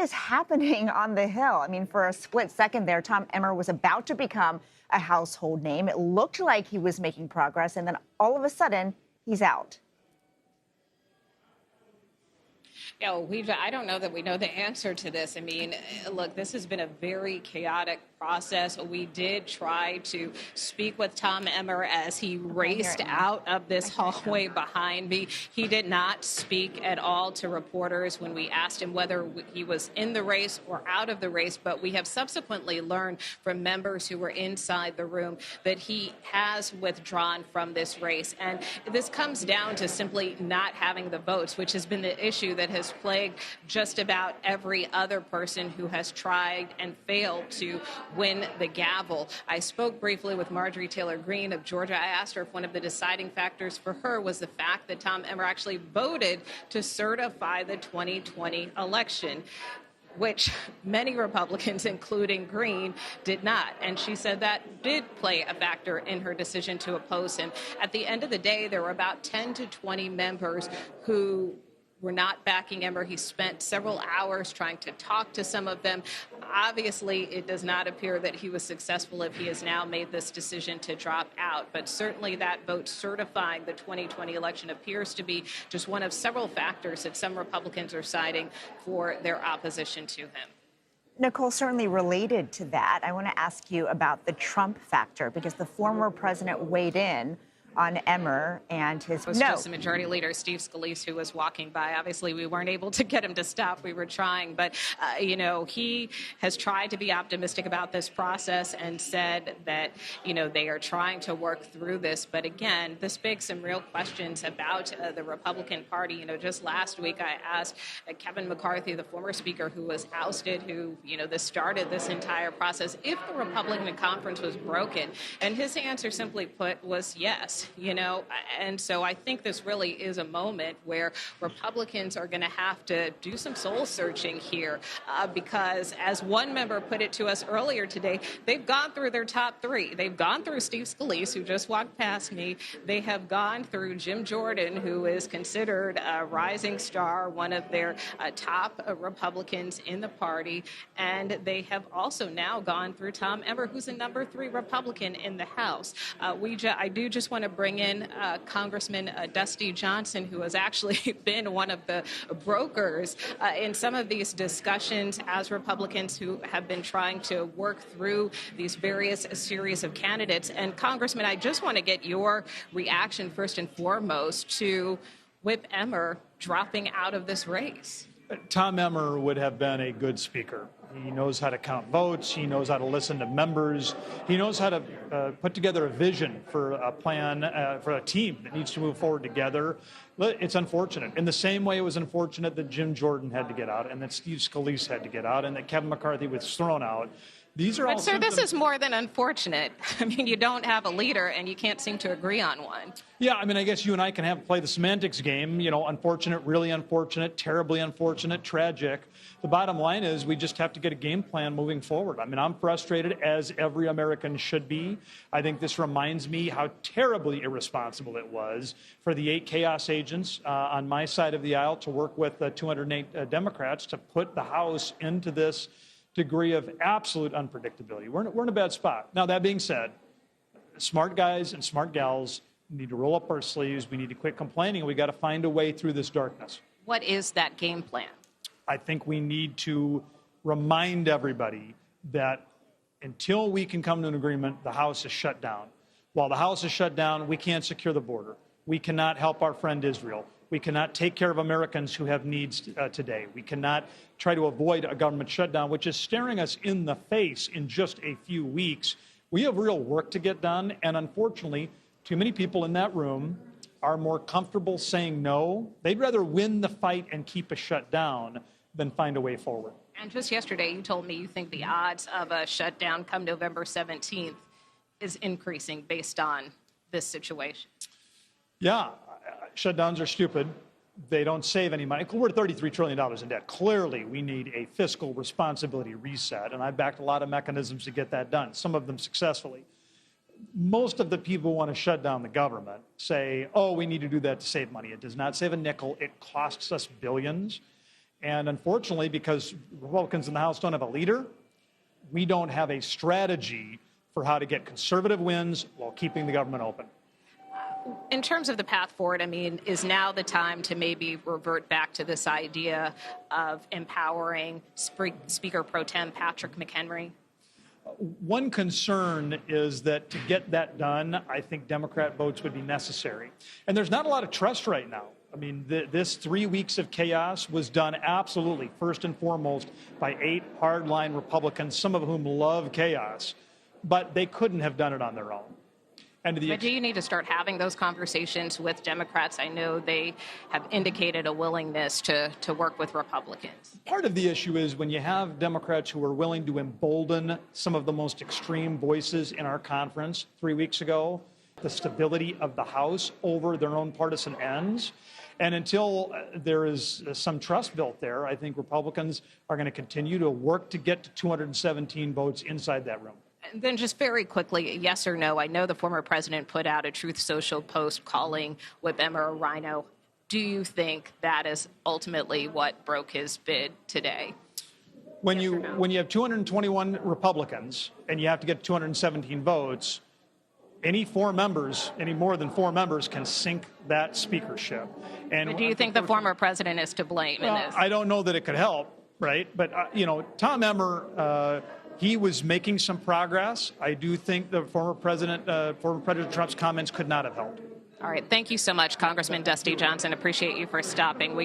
is happening on the Hill? I mean, for a split second there, Tom Emmer was about to become a household name. It looked like he was making progress, and then all of a sudden, he's out. Yeah, I don't know that we know the answer to this. I mean, look, this has been a very chaotic process. We did try to speak with Tom Emmer as he raced out of this hallway behind me. He did not speak at all to reporters when we asked him whether he was in the race or out of the race, but we have subsequently learned from members who were inside the room that he has withdrawn from this race. And this comes down to simply not having the votes, which has been the issue that has plagued just about every other person who has tried and failed to win the gavel. I spoke briefly with Marjorie Taylor Greene of Georgia. I asked her if one of the deciding factors for her was the fact that Tom Emmer actually voted to certify the 2020 election, which many Republicans, including Greene, did not. And she said that did play a factor in her decision to oppose him. At the end of the day, there were about 10 to 20 members who were not backing Emmer. He spent several hours trying to talk to some of them. Obviously, it does not appear that he was successful if he has now made this decision to drop out. But certainly that vote certifying the 2020 election appears to be just one of several factors that some Republicans are citing for their opposition to him. Nicole, certainly related to that, I want to ask you about the Trump factor, because the former president weighed in on Emmer and his just the Majority Leader, Steve Scalise, who was walking by. Obviously, we weren't able to get him to stop. We were trying. But, he has tried to be optimistic about this process and said that, they are trying to work through this. But again, this begs some real questions about the Republican Party. Just last week, I asked Kevin McCarthy, the former speaker who was ousted, who, this started this entire process, if the Republican conference was broken. And his answer, simply put, was yes. And so I think this really is a moment where Republicans are going to have to do some soul searching here because, as one member put it to us earlier today, they've gone through their top three. They've gone through Steve Scalise, who just walked past me. They have gone through Jim Jordan, who is considered a rising star, one of their top Republicans in the party. And they have also now gone through Tom Emmer, who's a number 3 Republican in the House. I do just want to bring in Congressman Dusty Johnson, who has actually been one of the brokers in some of these discussions as Republicans who have been trying to work through these various series of candidates. And Congressman, I just want to get your reaction first and foremost to Whip Emmer dropping out of this race. Tom Emmer would have been a good speaker. He knows how to count votes. He knows how to listen to members. He knows how to put together a vision for a plan for a team that needs to move forward together. It's unfortunate. In the same way it was unfortunate that Jim Jordan had to get out and that Steve Scalise had to get out and that Kevin McCarthy was thrown out. These are all But, sir, this is more than unfortunate. I mean, you don't have a leader and you can't seem to agree on one. Yeah, I mean, I guess you and I can play the semantics game, unfortunate, really unfortunate, terribly unfortunate, tragic. The bottom line is we just have to get a game plan moving forward. I mean, I'm frustrated, as every American should be. I think this reminds me how terribly irresponsible it was for the 8 chaos agents on my side of the aisle to work with 208 Democrats to put the House into this degree of absolute unpredictability. We're in a bad spot. Now, that being said, smart guys and smart gals need to roll up our sleeves. We need to quit complaining. We got to find a way through this darkness. What is that game plan? I think we need to remind everybody that until we can come to an agreement, the House is shut down. While the House is shut down, we can't secure the border. We cannot help our friend Israel. We cannot take care of Americans who have needs today. We cannot try to avoid a government shutdown, which is staring us in the face in just a few weeks. We have real work to get done, and unfortunately, too many people in that room are more comfortable saying no. They'd rather win the fight and keep us shut down than find a way forward. And just yesterday, you told me you think the odds of a shutdown come November 17th is increasing based on this situation. Yeah, shutdowns are stupid. They don't save any money. We're $33 trillion in debt. Clearly, we need a fiscal responsibility reset, and I backed a lot of mechanisms to get that done, some of them successfully. Most of the people who want to shut down the government say, oh, we need to do that to save money. It does not save a nickel. It costs us billions. And unfortunately, because Republicans in the House don't have a leader, we don't have a strategy for how to get conservative wins while keeping the government open. In terms of the path forward, I mean, is now the time to maybe revert back to this idea of empowering Speaker Pro Tem Patrick McHenry? One concern is that to get that done, I think Democrat votes would be necessary. And there's not a lot of trust right now. I mean, this 3 weeks of chaos was done absolutely, first and foremost, by 8 hardline Republicans, some of whom love chaos, but they couldn't have done it on their own. And but do you need to start having those conversations with Democrats? I know they have indicated a willingness to work with Republicans. Part of the issue is when you have Democrats who are willing to embolden some of the most extreme voices in our conference 3 weeks ago, the stability of the House over their own partisan ends. And until there is some trust built there, I think Republicans are going to continue to work to get to 217 votes inside that room. And then just very quickly, yes or no, I know the former president put out a Truth Social post calling Whip Emmer a rhino. Do you think that is ultimately what broke his bid today? When you have 221 Republicans and you have to get 217 votes, any more than 4 members can sink that speakership. And but do you think the former president is to blame in this? I don't know that it could help, right? But, Tom Emmer, he was making some progress. I do think the former President Trump's comments could not have helped. All right. Thank you so much, Congressman Dusty Johnson. Appreciate you for stopping.